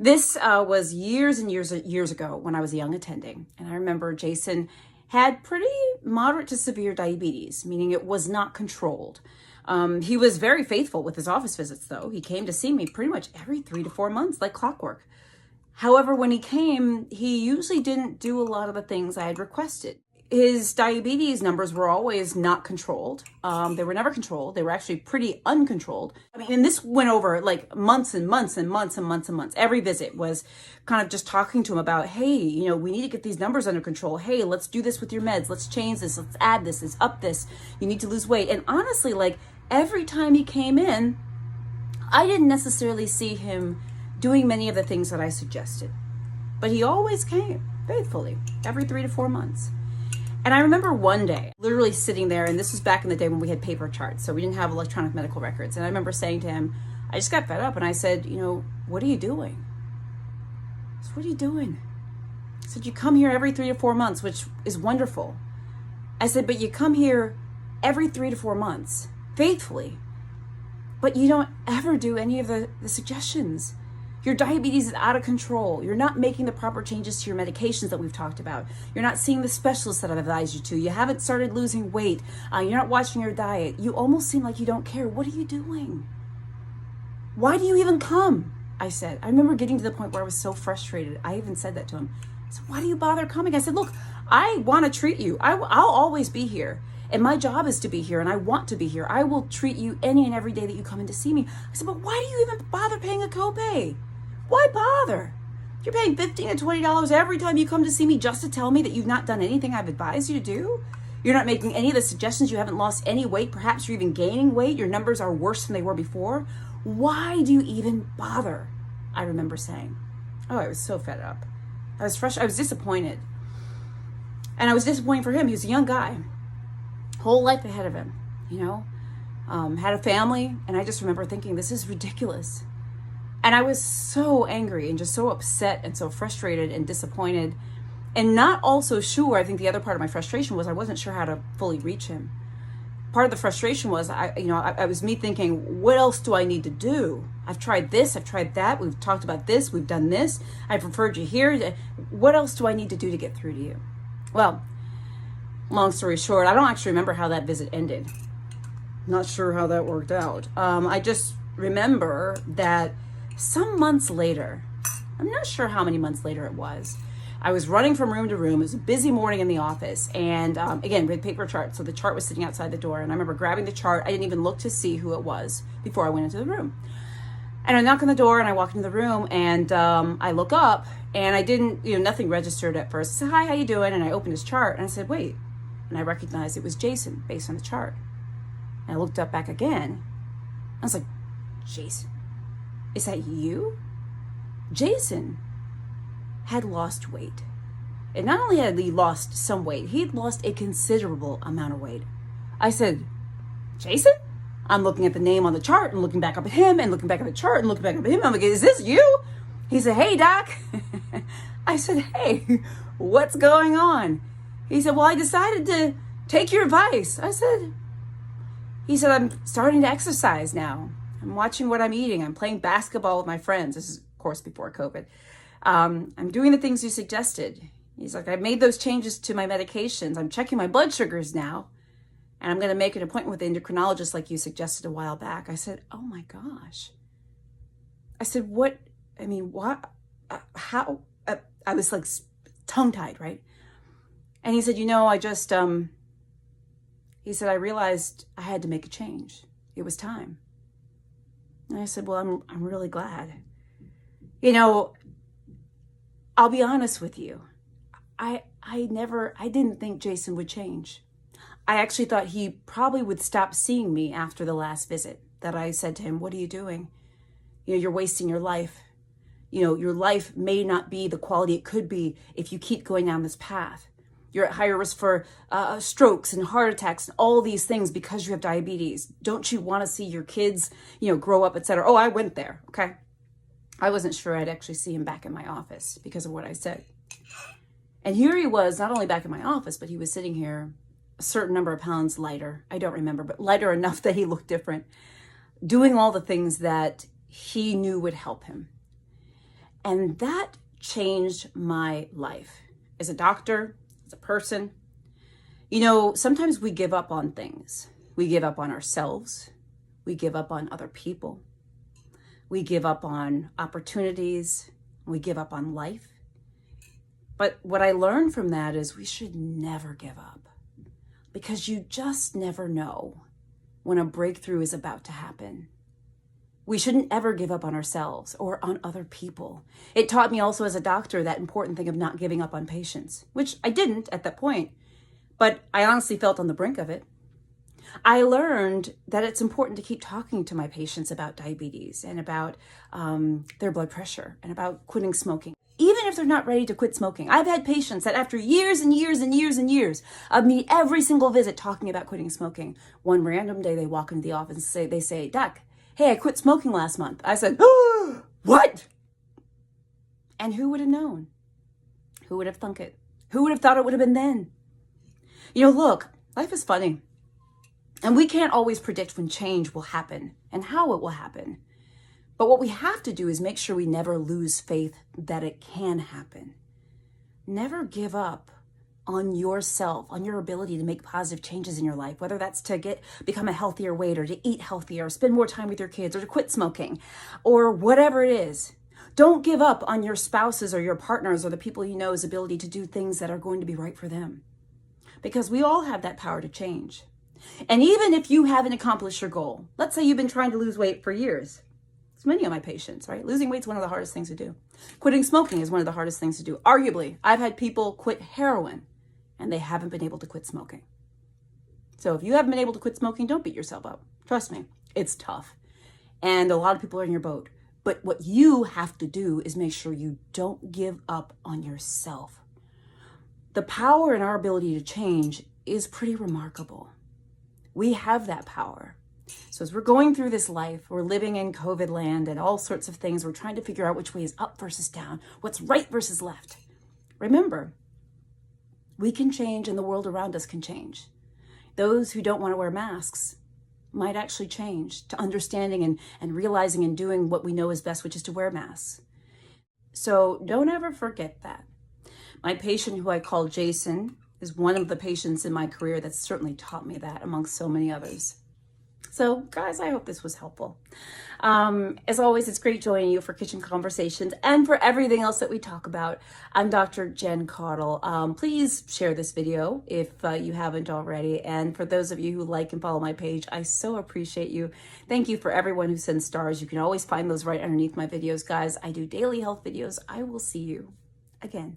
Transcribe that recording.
This was years and years ago when I was a young attending. And I remember Jason had pretty moderate to severe diabetes, meaning it was not controlled. He was very faithful with his office visits, though. He came to see me pretty much every 3 to 4 months, like clockwork. However, when he came, he usually didn't do a lot of the things I had requested. His diabetes numbers were always not controlled. They were never controlled. They were actually pretty uncontrolled. I mean, and this went over like months and months and months and months and months. Every visit was kind of just talking to him about, hey, we need to get these numbers under control. Hey, let's do this with your meds. Let's change this. Let's add this. Let's up this. You need to lose weight. And honestly, like every time he came in, I didn't necessarily see him doing many of the things that I suggested, but he always came faithfully every 3 to 4 months. And I remember one day literally sitting there, and this was back in the day when we had paper charts, so we didn't have electronic medical records. And I remember saying to him, I just got fed up, and I said, what are you doing? I said, what are you doing? I said, you come here every 3 to 4 months, which is wonderful. I said, but you come here every 3 to 4 months, faithfully, but you don't ever do any of the suggestions. Your diabetes is out of control. You're not making the proper changes to your medications that we've talked about. You're not seeing the specialists that I've advised you to. You haven't started losing weight. You're not watching your diet. You almost seem like you don't care. What are you doing? Why do you even come? I said. I remember getting to the point where I was so frustrated. I even said that to him. I said, why do you bother coming? I said, look, I want to treat you. I'll always be here. And my job is to be here, and I want to be here. I will treat you any and every day that you come in to see me. I said, but why do you even bother paying a copay? Why bother? You're paying $15 to $20 every time you come to see me just to tell me that you've not done anything I've advised you to do? You're not making any of the suggestions. You haven't lost any weight. Perhaps you're even gaining weight. Your numbers are worse than they were before. Why do you even bother? I remember saying. Oh, I was so fed up. I was frustrated. I was disappointed. And I was disappointed for him. He was a young guy. Whole life ahead of him, had a family. And I just remember thinking, this is ridiculous. And I was so angry and just so upset and so frustrated and disappointed and not also sure. I think the other part of my frustration was I wasn't sure how to fully reach him. Part of the frustration was, I was me thinking, what else do I need to do? I've tried this, I've tried that. We've talked about this, we've done this. I've referred you here. What else do I need to do to get through to you? Well, long story short, I don't actually remember how that visit ended. Not sure how that worked out. I just remember that some months later, I'm not sure how many months later it was, I was running from room to room. It was a busy morning in the office. And again, with paper charts. So the chart was sitting outside the door. And I remember grabbing the chart. I didn't even look to see who it was before I went into the room. And I knock on the door and I walk into the room and I look up and I didn't, nothing registered at first. I said, hi, how you doing? And I opened his chart and I said, wait. And I recognized it was Jason based on the chart. And I looked up back again. I was like, Jason? Is that you? Jason had lost weight. And not only had he lost some weight, he'd lost a considerable amount of weight. I said, Jason? I'm looking at the name on the chart and looking back up at him and looking back at the chart and looking back up at him. I'm like, is this you? He said, hey, Doc. I said, hey, what's going on? He said, well, I decided to take your advice. He said, I'm starting to exercise now. I'm watching what I'm eating. I'm playing basketball with my friends. This is, of course, before COVID. I'm doing the things you suggested. He's like, I've made those changes to my medications. I'm checking my blood sugars now. And I'm going to make an appointment with the endocrinologist like you suggested a while back. I said, oh my gosh. I said, what? I mean, what? How? I was like tongue-tied, right? And he said, I just, he said, I realized I had to make a change. It was time. And I said, well, I'm really glad. I'll be honest with you. I didn't think Jason would change. I actually thought he probably would stop seeing me after the last visit that I said to him, what are you doing? You're wasting your life. Your life may not be the quality it could be if you keep going down this path. You're at higher risk for strokes and heart attacks and all these things because you have diabetes. Don't you want to see your kids, grow up, etc.? Oh, I went there. Okay. I wasn't sure I'd actually see him back in my office because of what I said. And here he was, not only back in my office, but he was sitting here a certain number of pounds lighter. I don't remember, but lighter enough that he looked different, doing all the things that he knew would help him. And that changed my life as a doctor, as a person. You know, sometimes we give up on things. We give up on ourselves. We give up on other people. We give up on opportunities. We give up on life. But what I learned from that is we should never give up, because you just never know when a breakthrough is about to happen. We shouldn't ever give up on ourselves or on other people. It taught me also as a doctor that important thing of not giving up on patients, which I didn't at that point, but I honestly felt on the brink of it. I learned that it's important to keep talking to my patients about diabetes and about their blood pressure and about quitting smoking, even if they're not ready to quit smoking. I've had patients that after years and years and years and years of me every single visit talking about quitting smoking, one random day they walk into the office and they say, "Doc, hey, I quit smoking last month." I said, "Oh, what?" And who would have known? Who would have thunk it? Who would have thought it would have been then? You know, look, life is funny. And we can't always predict when change will happen and how it will happen. But what we have to do is make sure we never lose faith that it can happen. Never give up on yourself, on your ability to make positive changes in your life, whether that's to become a healthier weight or to eat healthier or spend more time with your kids or to quit smoking or whatever it is. Don't give up on your spouses or your partners or the people you know's ability to do things that are going to be right for them, because we all have that power to change. And even if you haven't accomplished your goal, let's say you've been trying to lose weight for years. It's many of my patients, right? Losing weight is one of the hardest things to do. Quitting smoking is one of the hardest things to do. Arguably, I've had people quit heroin and they haven't been able to quit smoking. So if you haven't been able to quit smoking, don't beat yourself up. Trust me, it's tough. And a lot of people are in your boat. But what you have to do is make sure you don't give up on yourself. The power in our ability to change is pretty remarkable. We have that power. So as we're going through this life, we're living in COVID land and all sorts of things. We're trying to figure out which way is up versus down, what's right versus left. Remember, we can change and the world around us can change. Those who don't want to wear masks might actually change to understanding and realizing and doing what we know is best, which is to wear masks. So don't ever forget that. My patient, who I call Jason, is one of the patients in my career that's certainly taught me that, amongst so many others. So guys, I hope this was helpful. As always, it's great joining you for Kitchen Conversations and for everything else that we talk about. I'm Dr. Jen Caudle. Please share this video if you haven't already. And for those of you who like and follow my page, I so appreciate you. Thank you for everyone who sends stars. You can always find those right underneath my videos, guys. I do daily health videos. I will see you again.